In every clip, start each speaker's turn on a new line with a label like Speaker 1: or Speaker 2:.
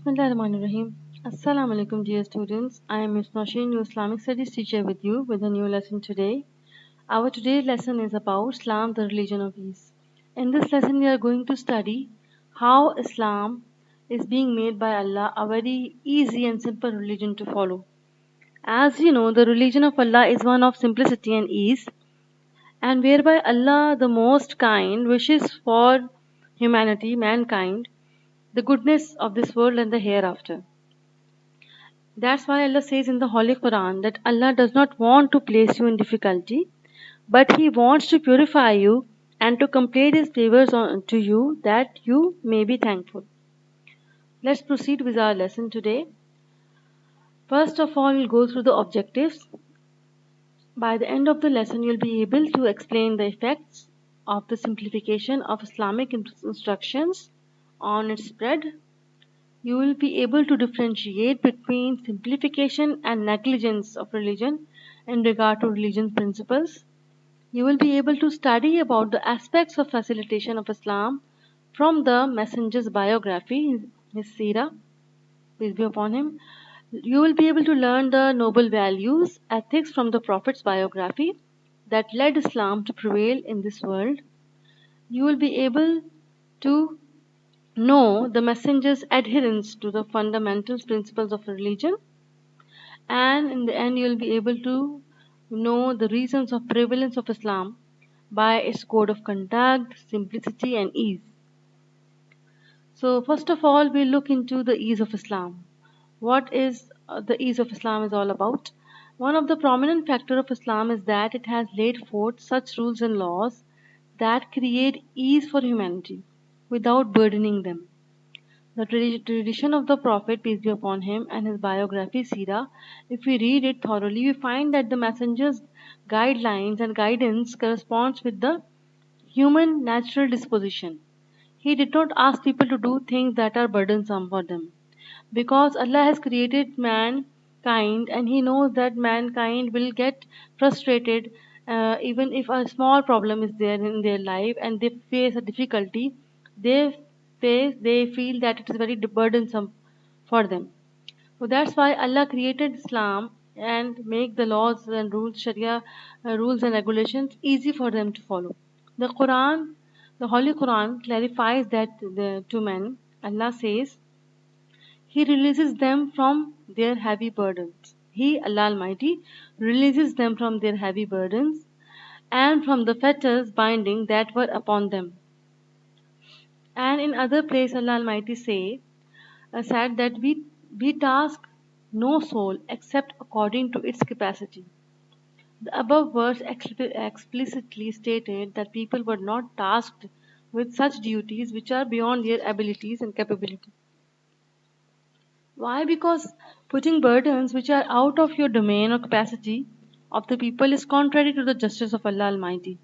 Speaker 1: Bismillahirrahmanirrahim. Assalamu alaikum, dear students. I am Ms. Nosheen, your Islamic Studies teacher, with you with a new lesson today. Our today's lesson is about Islam, the religion of ease. In this lesson, we are going to study how Islam is being made by Allah a very easy and simple religion to follow. As you know, the religion of Allah is one of simplicity and ease, and whereby Allah, the most kind, wishes for humanity, mankind, the goodness of this world and the hereafter. That's why Allah says in the Holy Quran that Allah does not want to place you in difficulty, but He wants to purify you and to complete His favors to you that you may be thankful. Let's proceed with our lesson today. First of all, we'll go through the objectives. By the end of the lesson, you'll be able to explain the effects of the simplification of Islamic instructions on its spread. You will be able to differentiate between simplification and negligence of religion in regard to religion principles. You will be able to study about the aspects of facilitation of Islam from the messenger's biography, his seerah, peace be upon him. You will be able to learn the noble values, ethics from the Prophet's biography that led Islam to prevail in this world. You will be able to know the messenger's adherence to the fundamental principles of religion, and in the end you'll be able to know the reasons of prevalence of Islam by its code of conduct, simplicity and ease. So first of all, we look into the ease of Islam. What is the ease of Islam is all about? One of the prominent factor of Islam is that it has laid forth such rules and laws that create ease for humanity without burdening them. The tradition of the Prophet, peace be upon him, and his biography, Sirah, if we read it thoroughly, we find that the messenger's guidelines and guidance corresponds with the human natural disposition. He did not ask people to do things that are burdensome for them. Because Allah has created mankind and He knows that mankind will get frustrated even if a small problem is there in their life and they face a difficulty, they feel that it is very burdensome for them. So that's why Allah created Islam and make the laws and rules, Sharia rules and regulations easy for them to follow. The Quran, the Holy Quran clarifies that to men. Allah says, He releases them from their heavy burdens. He, Allah Almighty, releases them from their heavy burdens and from the fetters binding that were upon them. And in other place, Allah Almighty said that we task no soul except according to its capacity. The above verse explicitly stated that people were not tasked with such duties which are beyond their abilities and capability. Why? Because putting burdens which are out of your domain or capacity of the people is contrary to the justice of Allah Almighty,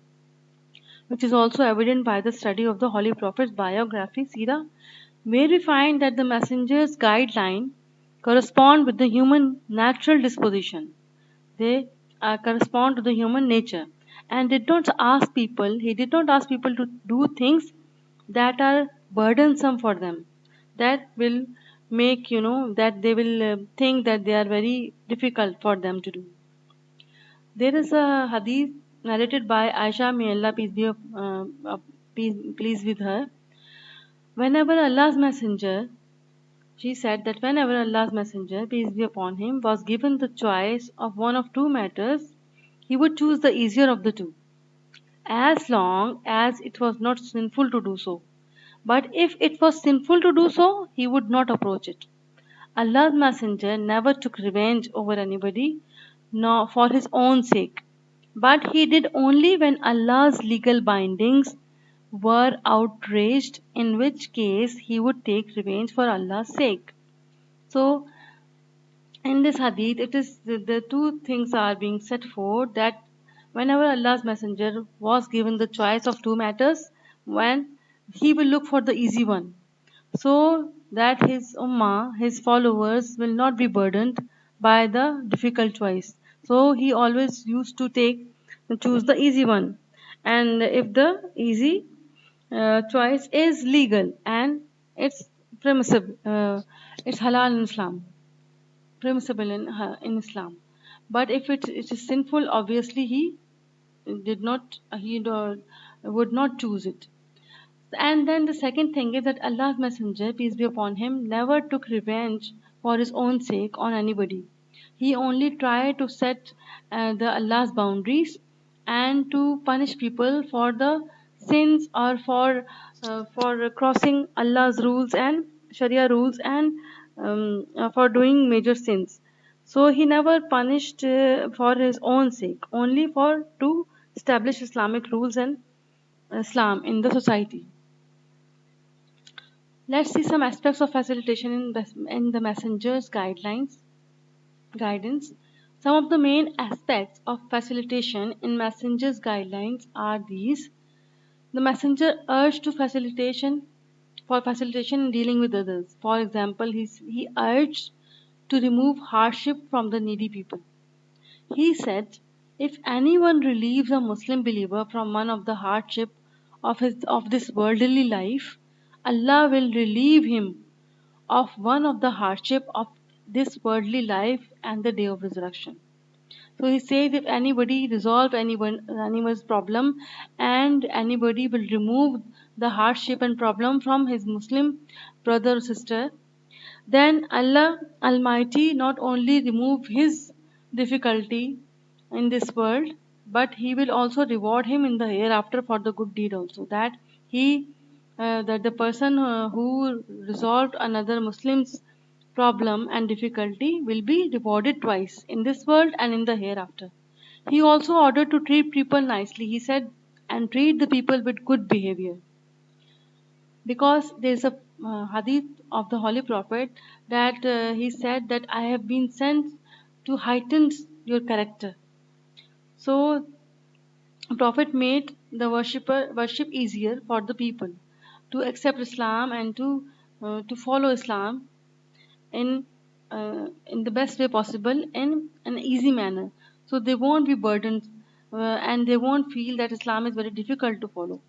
Speaker 1: which is also evident by the study of the Holy Prophet's biography, Sirah, where we find that the messenger's guideline correspond with the human natural disposition. They correspond to the human nature, and he did not ask people to do things that are burdensome for them, that will make that they will think that they are very difficult for them to do. There is a hadith narrated by Aisha, may Allah pleased with her. Whenever Allah's messenger, she said that whenever Allah's messenger, peace be upon him, was given the choice of one of two matters, he would choose the easier of the two, as long as it was not sinful to do so. But if it was sinful to do so, he would not approach it. Allah's messenger never took revenge over anybody, nor for his own sake. But he did only when Allah's legal bindings were outraged, in which case he would take revenge for Allah's sake. So, in this hadith, it is the two things are being set forth, that whenever Allah's messenger was given the choice of two matters, when he will look for the easy one, so that his ummah, his followers, will not be burdened by the difficult choice. So he always used to choose the easy one, and if the easy choice is legal and it's permissible, it's halal in Islam, permissible in Islam. But if it is sinful, obviously he would not choose it. And then the second thing is that Allah's Messenger, peace be upon him, never took revenge for his own sake on anybody. He only tried to set the Allah's boundaries and to punish people for the sins or for crossing Allah's rules and Sharia rules and for doing major sins. So he never punished for his own sake, only for to establish Islamic rules and Islam in the society. Let's see some aspects of facilitation in the messenger's guidance. Some of the main aspects of facilitation in messenger's guidelines are these. The messenger urged to facilitation in dealing with others. For example, he urged to remove hardship from the needy people. He said, if anyone relieves a Muslim believer from one of the hardship of this worldly life, Allah will relieve him of one of the hardship of this worldly life and the day of resurrection. So he says if anybody resolve anyone's problem and anybody will remove the hardship and problem from his Muslim brother or sister, then Allah Almighty not only remove his difficulty in this world, but He will also reward him in the hereafter for the good deed also. That the person who resolved another Muslim's problem and difficulty will be rewarded twice in this world and in the hereafter. He also ordered to treat people nicely. He said, and treat the people with good behavior. Because there's a hadith of the Holy Prophet that he said that I have been sent to heighten your character. So Prophet made the worship easier for the people to accept Islam and to follow Islam in the best way possible in an easy manner. So they won't be burdened and they won't feel that Islam is very difficult to follow.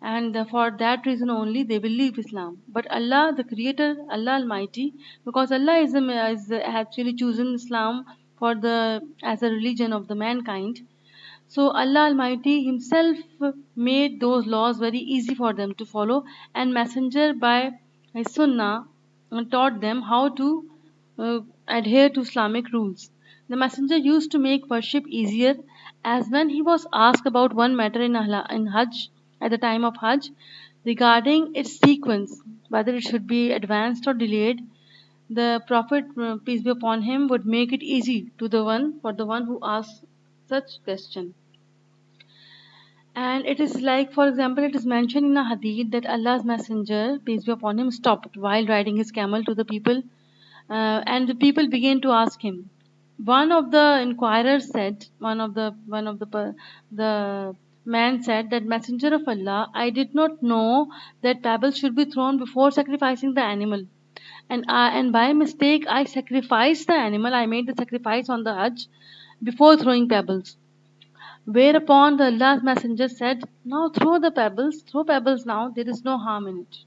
Speaker 1: And for that reason only they will leave Islam. But Allah, the Creator, Allah Almighty, because Allah is actually chosen Islam for the as a religion of the mankind. So Allah Almighty Himself made those laws very easy for them to follow, and Messenger by His Sunnah taught them how to adhere to Islamic rules. The Messenger used to make worship easier, as when he was asked about one matter in Hajj at the time of Hajj regarding its sequence, whether it should be advanced or delayed. The Prophet, peace be upon him, would make it easy to the one who asks such question. And it is like, for example, it is mentioned in a hadith that Allah's Messenger, peace be upon him, stopped while riding his camel to the people, and the people began to ask him. One of the inquirers said, the man said that Messenger of Allah, I did not know that pebbles should be thrown before sacrificing the animal, and by mistake I sacrificed the animal. I made the sacrifice on the Hajj before throwing pebbles. Whereupon the Allah's Messenger said, now throw pebbles now, there is no harm in it.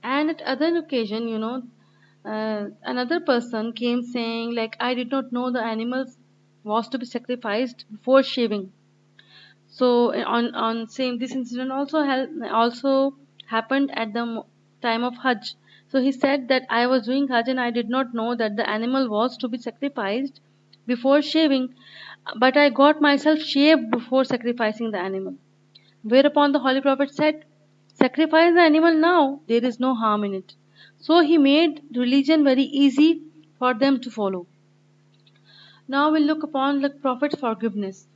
Speaker 1: And at other occasion, another person came saying, like, I did not know the animal was to be sacrificed before shaving. So on same this incident also happened at the time of Hajj. So he said that I was doing Hajj and I did not know that the animal was to be sacrificed before shaving, but I got myself shaved before sacrificing the animal. Whereupon the Holy Prophet said, sacrifice the animal now, there is no harm in it. So he made religion very easy for them to follow. Now we'll look upon the Prophet's forgiveness.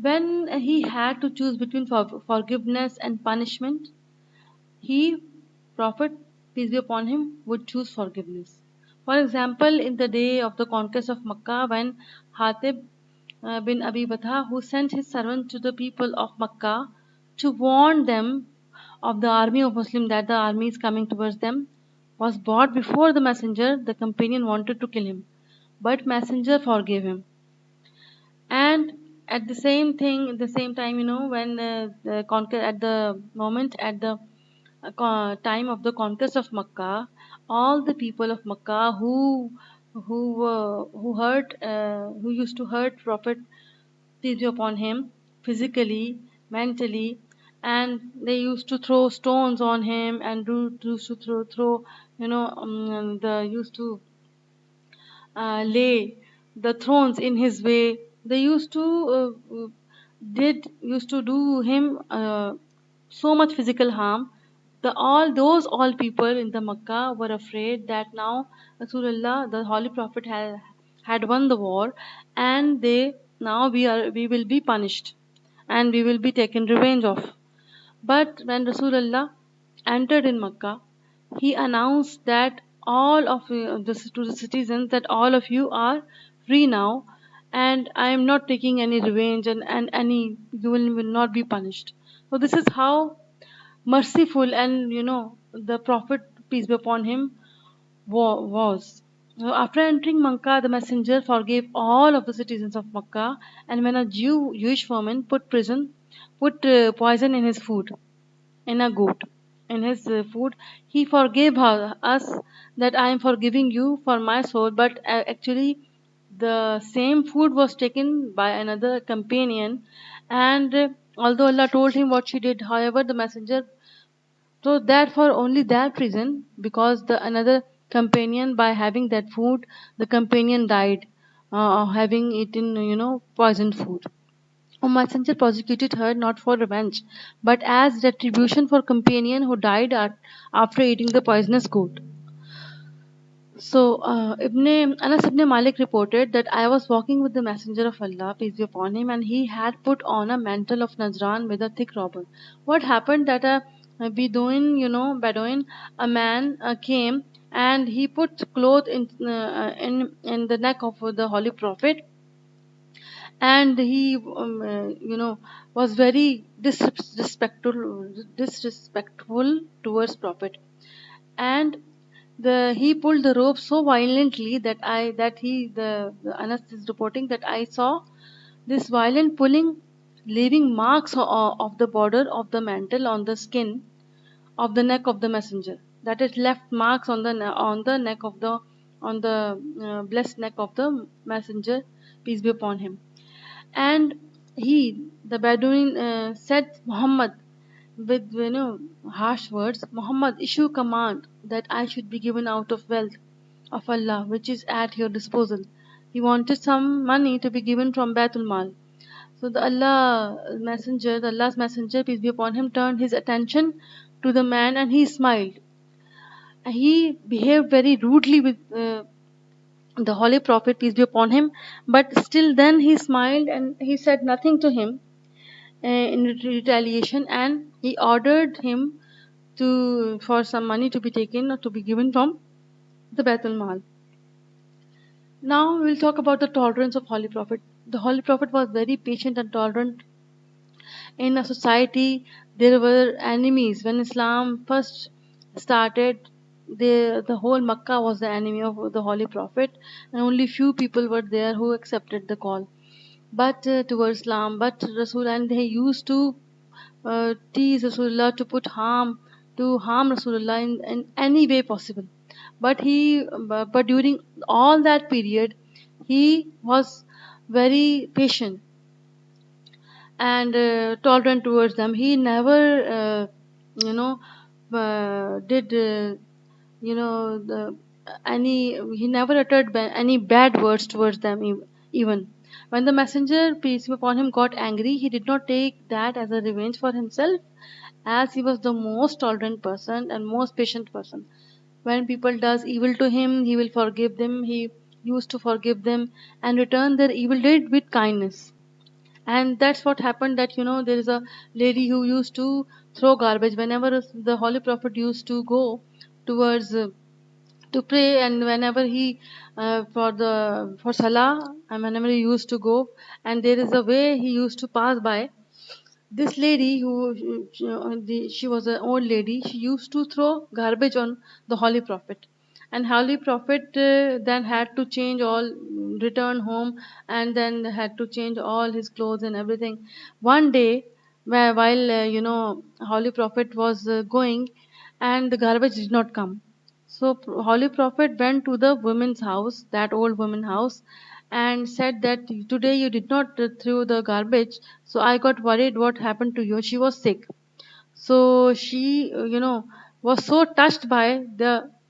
Speaker 1: When he had to choose between forgiveness and punishment, he, Prophet, peace be upon him, would choose forgiveness. For example, in the day of the conquest of Makkah, when Hatib bin Abi Batha, who sent his servant to the people of Makkah to warn them of the army of Muslims, that the army is coming towards them, was brought before the messenger. The companion wanted to kill him, but messenger forgave him. And at the same time, when the conquer at the moment at the time of the conquest of Makkah, all the people of Makkah who hurt who used to hurt Prophet peace be upon him physically, mentally, and they used to throw stones on him and used to throw the used to lay the thrones in his way. They used to do him so much physical harm. All people in the Makkah were afraid that now Rasulullah, the Holy Prophet, had won the war, and we will be punished, and we will be taken revenge of. But when Rasulullah entered in Makkah, he announced that to the citizens that all of you are free now, and I am not taking any revenge, and any you will not be punished. So this is how merciful and the Prophet peace be upon him was. So after entering Makkah, the messenger forgave all of the citizens of Makkah, and when a Jewish woman put poison in his food, in a goat, in his food, he forgave us that I am forgiving you for my soul. But actually, the same food was taken by another companion, and although Allah told him what she did, however, the messenger, so that for only that reason, because the another companion, by having that food, the companion died, having eaten poisoned food. A messenger prosecuted her not for revenge, but as retribution for companion who died after eating the poisonous goat. So Anas ibn Malik reported that I was walking with the Messenger of Allah, peace be upon him, and he had put on a mantle of Najran with a thick robber. What happened that a Bedouin, a man came and he put cloth in the neck of the Holy Prophet, and he was very disrespectful towards Prophet, and he pulled the rope so violently that the Anas is reporting that I saw this violent pulling, leaving marks of the border of the mantle on the skin of the neck of the messenger. That it left marks on the neck of the on the blessed neck of the messenger, peace be upon him. And the Bedouin, said Muhammad with harsh words, Muhammad, issue command that I should be given out of wealth of Allah, which is at your disposal. He wanted some money to be given from Baitul Mal. So Allah's messenger, peace be upon him, turned his attention to the man and he smiled. He behaved very rudely with the Holy Prophet, peace be upon him, but still then he smiled and he said nothing to him in retaliation, and he ordered him for some money to be taken or to be given from the Baitul Mal. Now we'll talk about the tolerance of Holy Prophet. The Holy Prophet was very patient and tolerant. In a society, there were enemies. When Islam first started, the whole Makkah was the enemy of the Holy Prophet, and only few people were there who accepted the call. But towards Islam, but Rasul, and they used to tease Rasulullah to harm Rasulullah in any way possible. But during all that period, he was very patient and tolerant towards them. He never, you know, did any. He never uttered any bad words towards them. Even when the messenger, peace be upon him, got angry, he did not take that as a revenge for himself, as he was the most tolerant person and most patient person. When people does evil to him, he will forgive them. He used to forgive them and return their evil deed with kindness. And that's what happened, that there is a lady who used to throw garbage whenever the Holy Prophet used to go towards to pray, and whenever he for salah, and whenever he used to go, and there is a way he used to pass by, this lady she was an old lady, she used to throw garbage on the Holy Prophet, and Holy Prophet then had to change all, return home, and then had to change all his clothes and everything. One day, while Holy Prophet was going, and the garbage did not come. So Holy Prophet went to the woman's house, that old woman house, and said that today you did not throw the garbage. So I got worried what happened to you. She was sick. So she, was so touched by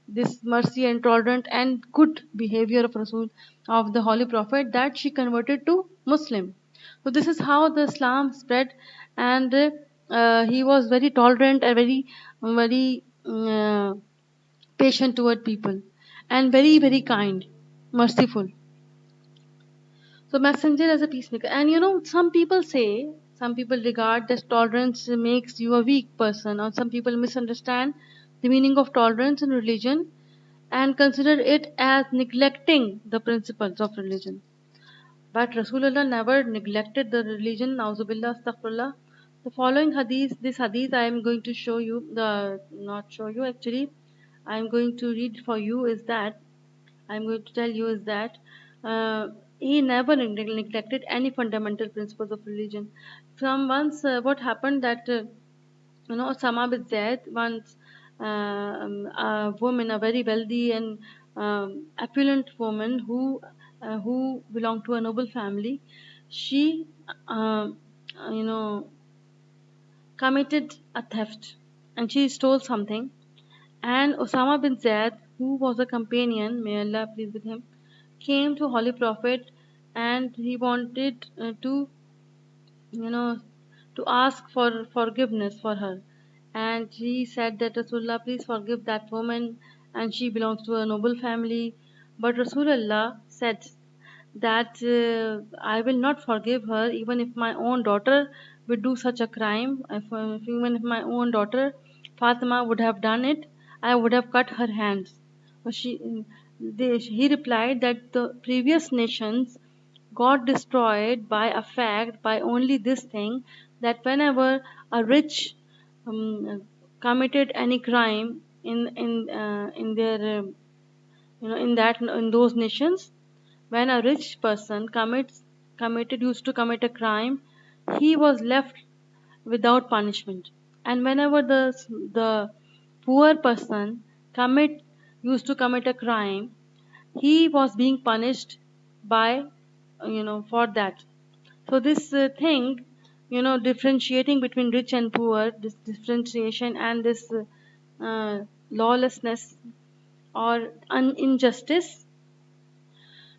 Speaker 1: this mercy and tolerant and good behavior of Rasul, of the Holy Prophet, that she converted to Muslim. So this is how the Islam spread, and he was very tolerant and very patient toward people, and very kind, merciful. So messenger as a peacemaker. And some people regard that tolerance makes you a weak person, or some people misunderstand the meaning of tolerance in religion and consider it as neglecting the principles of religion. But Rasulullah never neglected the religion. Nauzubillah, astaghfirullah. The following hadith, this hadith I am going to show you, not show you actually, I am going to read for you, is that I'm going to tell you is that uh, he never neglected any fundamental principles of religion. From once, what happened that Osama bin Zaid once, a woman, a very wealthy and opulent woman who belonged to a noble family, she um, you know committed a theft, and she stole something. And Osama bin Zaid, who was a companion, may Allah please with him, came to Holy Prophet, and he wanted you know, to ask for forgiveness for her. And he said that Rasulullah, please forgive that woman, and she belongs to a noble family. But Rasulullah said that I will not forgive her even if my own daughter would do such a crime. Even if my own daughter Fatima would have done it, I would have cut her hands. But he replied that the previous nations got destroyed by a fact, by only this thing, that whenever a rich committed any crime in their in those nations, when a rich person committed used to commit a crime, he was left without punishment. And whenever the poor person commit used to commit a crime, he was being punished by for that. So this thing, differentiating between rich and poor, this differentiation and this lawlessness or injustice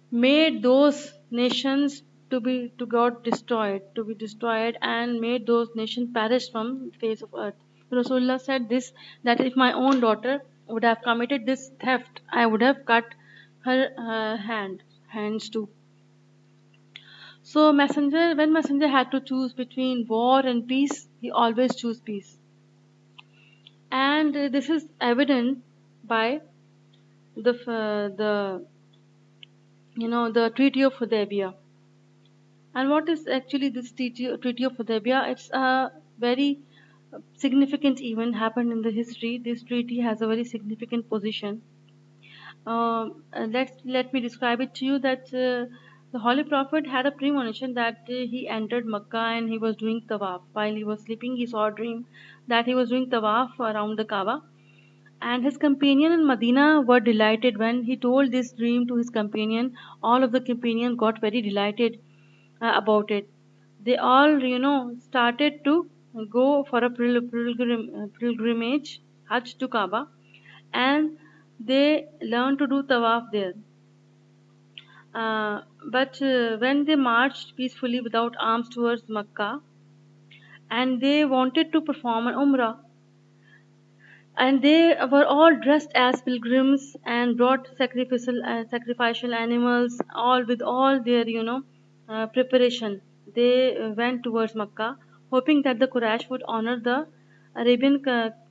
Speaker 1: made those nations to got destroyed, to be destroyed, and made those nations perish from the face of earth. Rasulullah said this, that if my own daughter would have committed this theft, I would have cut her hands too. So when messenger had to choose between war and peace, he always chose peace. And this is evident by the Treaty of Hudaybiyah. And what is actually this Treaty of Hudaybiyah? It's a very significant event happened in the history. This treaty has a very significant position. Let me describe it to you that the Holy Prophet had a premonition that he entered Makkah and he was doing tawaf. While he was sleeping, he saw a dream that he was doing tawaf around the Kaaba. And his companion in Medina were delighted when he told this dream to his companion. All of the companions got very delighted about it. They all, started to go for a pilgrimage, Hajj to Kaaba, and they learned to do tawaf there. But when they marched peacefully without arms towards Makkah, and they wanted to perform an Umrah, and they were all dressed as pilgrims and brought sacrificial animals, all with all their preparation. They went towards Makkah, hoping that the Quraysh would honor the Arabian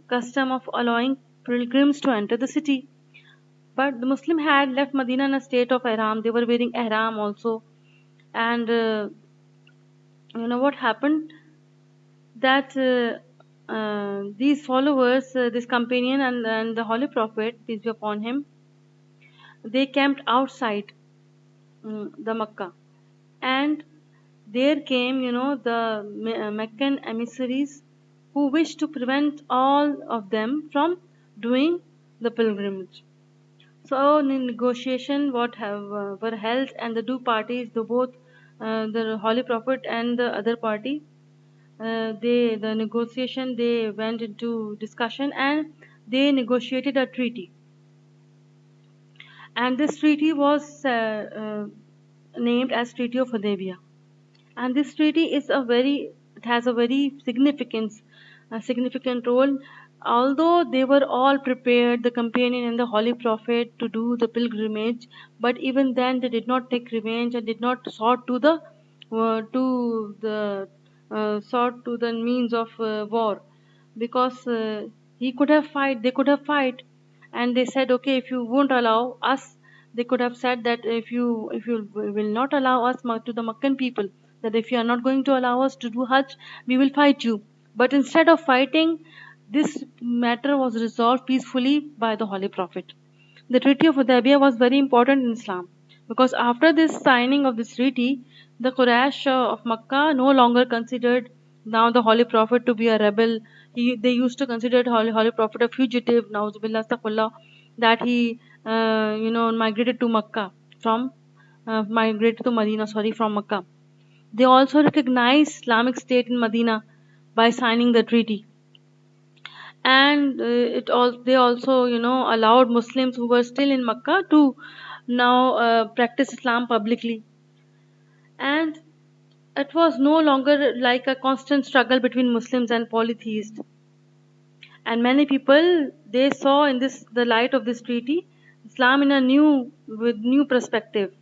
Speaker 1: custom of allowing pilgrims to enter the city. But the Muslim had left Medina in a state of ihram. They were wearing ihram also. And what happened? That these followers, this companion and the Holy Prophet, peace be upon him, they camped outside the Makkah. And there came, the Meccan emissaries who wished to prevent all of them from doing the pilgrimage. So in negotiation what have were held, and the two parties, the both the Holy Prophet and the other party, they the negotiation, they went into discussion and they negotiated a treaty. And this treaty was named as Treaty of Hudaybiyah. And this treaty is a very, it has a very significant role. Although they were all prepared, the companion and the Holy Prophet, to do the pilgrimage, but even then they did not take revenge and did not sort to the means of war, because he could have fight they could have fight. And they said, okay, if you won't allow us, they could have said that if you will not allow us to the Meccan people, that if you are not going to allow us to do Hajj, we will fight you. But instead of fighting, this matter was resolved peacefully by the Holy Prophet. The Treaty of Hudaybiyah was very important in Islam, because after this signing of this treaty, the Quraysh of Makkah no longer considered now the Holy Prophet to be a rebel. They used to consider the Holy Prophet a fugitive, na'uzubillah, astaghfirullah, that he migrated to Makkah from migrated to Medina, sorry, from Makkah. They also recognized Islamic State in Medina by signing the treaty. And they also allowed Muslims who were still in Makkah to now practice Islam publicly. And it was no longer like a constant struggle between Muslims and polytheists. And many people, they saw in this the light of this treaty Islam in a new perspective,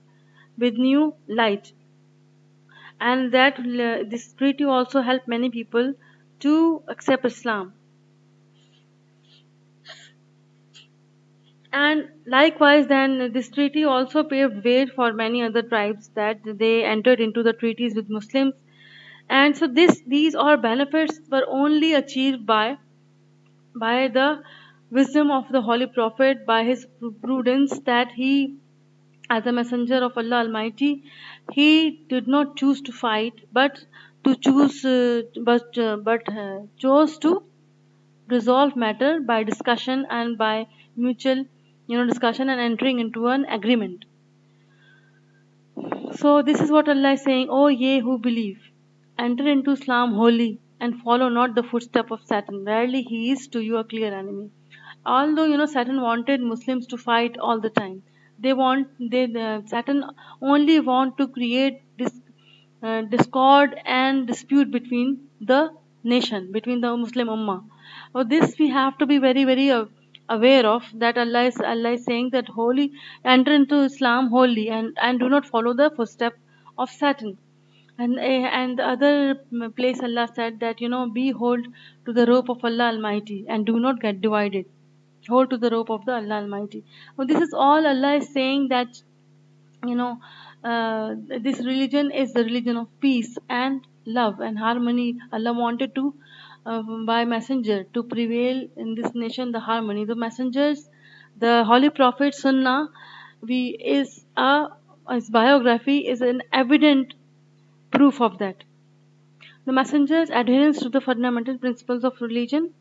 Speaker 1: with new light. And that this treaty also helped many people to accept Islam. And likewise, then this treaty also paved way for many other tribes that they entered into the treaties with Muslims. And so these all benefits were only achieved by the wisdom of the Holy Prophet, by his prudence, that he, as a messenger of Allah Almighty, he did not choose to fight, but to choose, but chose to resolve matter by discussion and by mutual discussion and entering into an agreement. So this is what Allah is saying: O ye who believe, enter into Islam wholly and follow not the footstep of Satan. Rarely he is to you a clear enemy. Although Satan wanted Muslims to fight all the time, Satan only want to create this discord and dispute between the nation, between the Muslim Ummah. So this we have to be very, very aware of, that Allah is saying that holy, enter into Islam wholly, and do not follow the footstep of Satan. And the other place Allah said that be hold to the rope of Allah Almighty and do not get divided. Hold to the rope of the Allah Almighty. Well, this is all Allah is saying, that you know this religion is the religion of peace and love and harmony. Allah wanted to by messenger to prevail in this nation the harmony. The messengers, the Holy Prophet Sunnah, we is a his biography is an evident proof of that. The messenger's adherence to the fundamental principles of religion.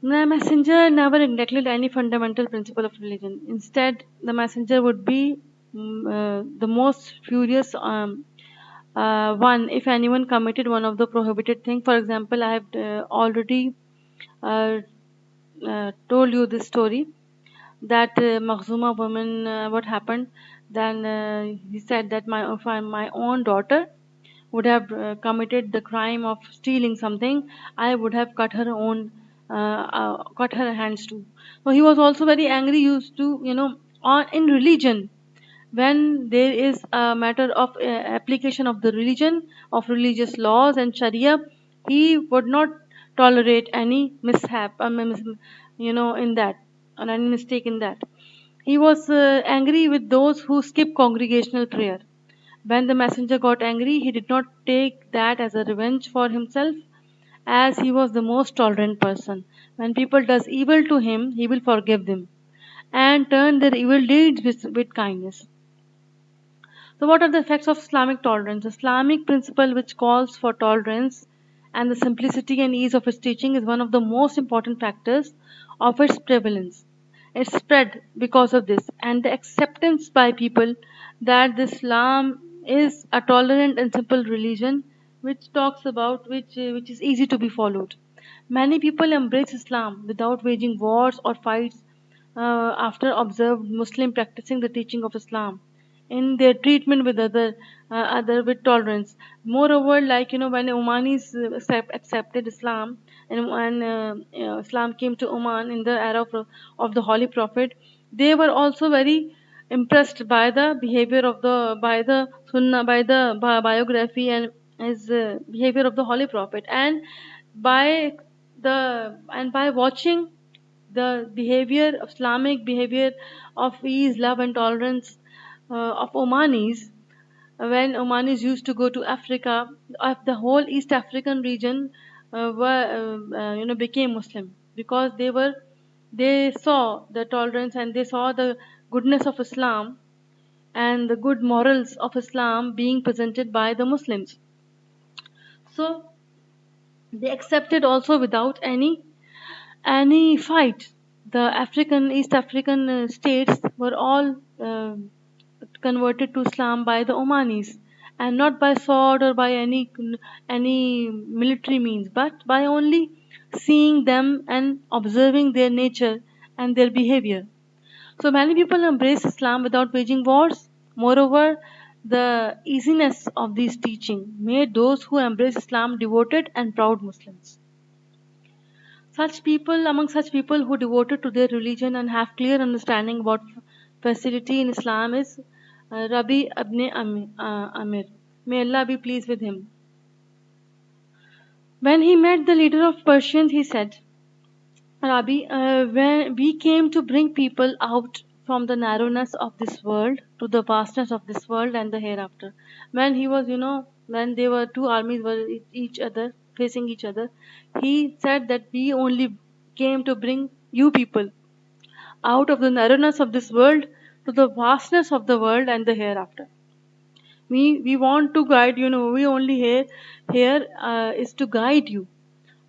Speaker 1: The messenger never neglected any fundamental principle of religion. Instead, the messenger would be the most furious one if anyone committed one of the prohibited things. For example, I have already uh, told you this story, that Makhzuma woman, what happened. Then he said that my own daughter would have committed the crime of stealing something, I would have cut her hands too. So he was also very angry. Used to on in religion, when there is a matter of application of the religion, of religious laws and Sharia, he would not tolerate any mishap, in that, or any mistake in that. He was angry with those who skip congregational prayer. When the messenger got angry, he did not take that as a revenge for himself, as he was the most tolerant person. When people does evil to him, he will forgive them and turn their evil deeds with kindness. So what are the effects of Islamic tolerance? Islamic principle which calls for tolerance and the simplicity and ease of its teaching is one of the most important factors of its prevalence. It spread because of this, and the acceptance by people that Islam is a tolerant and simple religion which talks about which is easy to be followed. Many people embrace Islam without waging wars or fights after observed Muslim practicing the teaching of Islam in their treatment with other with tolerance. Moreover, like when Omanis accepted Islam, and when Islam came to Oman in the era of the Holy Prophet, they were also very impressed by the behavior of the by the Sunnah, by the biography and his behavior of the Holy Prophet, and by by watching the behavior, Islamic behavior of ease, love, and tolerance of Omanis, when Omanis used to go to Africa, of the whole East African region became Muslim because they saw the tolerance and they saw the goodness of Islam and the good morals of Islam being presented by the Muslims. So they accepted also without any fight. The East African states were all converted to Islam by the Omanis, and not by sword or by any military means, but by only seeing them and observing their nature and their behavior. So many people embrace Islam without waging wars. Moreover, the easiness of this teaching made those who embrace Islam devoted and proud Muslims. Among such people who devoted to their religion and have clear understanding about facility in Islam is Rabi ibn Amir. May Allah be pleased with him. When he met the leader of Persians, he said, Rabi, when we came to bring people out from the narrowness of this world to the vastness of this world and the hereafter. When he was, when they were two armies were each other facing each other, he said that we only came to bring you people out of the narrowness of this world to the vastness of the world and the hereafter. We want to guide you. We only here is to guide you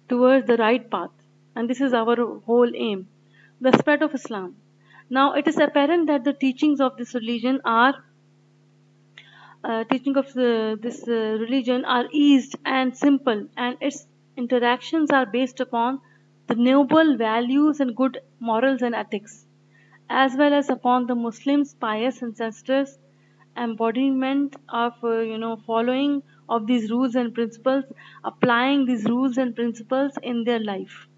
Speaker 1: towards the right path, and this is our whole aim, the spread of Islam. Now it is apparent that the teachings of this religion are eased and simple, and its interactions are based upon the noble values and good morals and ethics, as well as upon the Muslims' pious ancestors' embodiment of following of these rules and principles, applying these rules and principles in their life.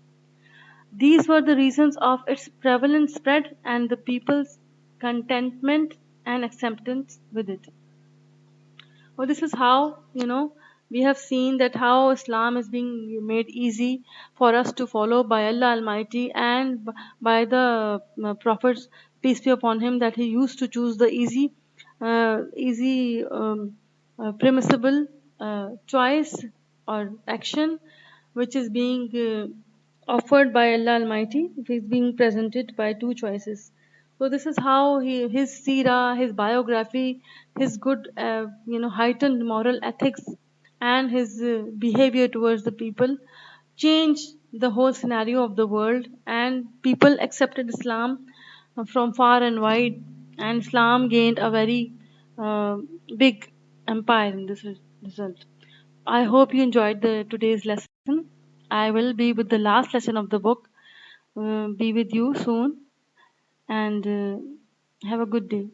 Speaker 1: These were the reasons of its prevalent spread and the people's contentment and acceptance with it. Well, this is how, we have seen that how Islam is being made easy for us to follow by Allah Almighty and by the Prophet, peace be upon him, that he used to choose the easy, permissible choice or action which is being offered by Allah Almighty. It is being presented by two choices. So this is how his seerah, his biography, his good, heightened moral ethics, and his behavior towards the people changed the whole scenario of the world, and people accepted Islam from far and wide, and Islam gained a very uh, big empire in this result. I hope you enjoyed the today's lesson. I will be with the last lesson of the book. Be with you soon, and have a good day.